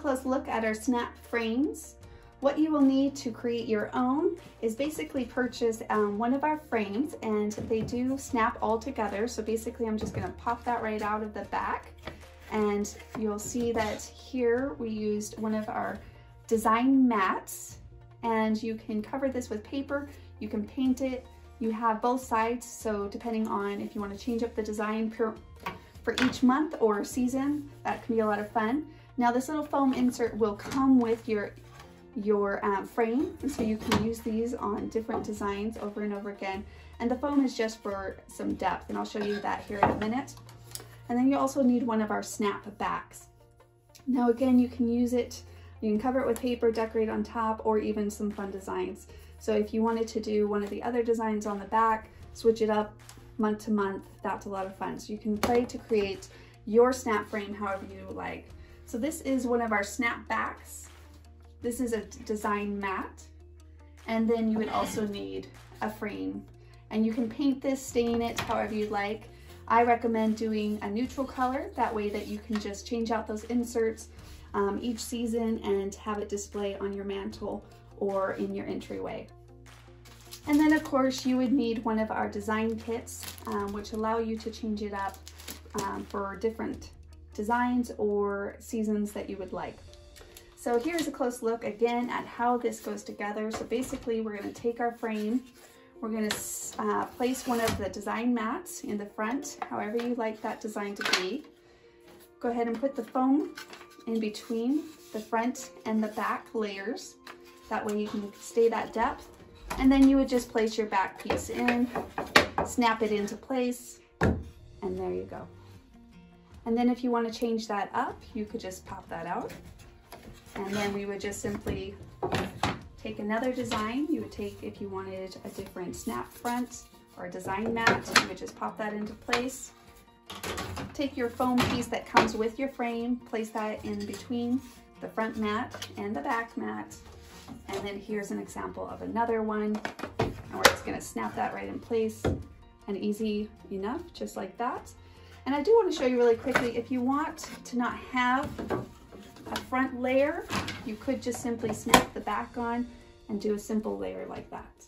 close look at our snap frames. What you will need to create your own is basically purchase one of our frames, and they do snap all together. So basically I'm just gonna pop that right out of the back, and you'll see that here we used one of our design mats, and you can cover this with paper, you can paint it, you have both sides, so depending on if you want to change up the design for each month or season, that can be a lot of fun. Now this little foam insert will come with your frame, and so you can use these on different designs over and over again, and the foam is just for some depth, and I'll show you that here in a minute. And then you also need one of our snap backs. Now again, you can use it, you can cover it with paper, decorate on top, or even some fun designs. So if you wanted to do one of the other designs on the back, switch it up month to month, that's a lot of fun. So you can play to create your snap frame however you like. So this is one of our snap backs. This is a design mat, and then you would also need a frame, and you can paint this, stain it however you like. I recommend doing a neutral color, that way that you can just change out those inserts each season and have it display on your mantle or in your entryway. And then of course you would need one of our design kits, which allow you to change it up for different designs or seasons that you would like. So here's a close look again at how this goes together. So basically we're going to take our frame, we're going to place one of the design mats in the front, however you like that design to be. Go ahead and put the foam in between the front and the back layers. That way you can stay that depth. And then you would just place your back piece in, snap it into place, and there you go. And then if you want to change that up, you could just pop that out. And then we would just simply take another design. You would take, if you wanted a different snap front or a design mat, you would just pop that into place. Take your foam piece that comes with your frame, place that in between the front mat and the back mat. And then here's an example of another one. And we're just gonna snap that right in place, and easy enough, just like that. And I do want to show you really quickly, if you want to not have a front layer, you could just simply snap the back on and do a simple layer like that.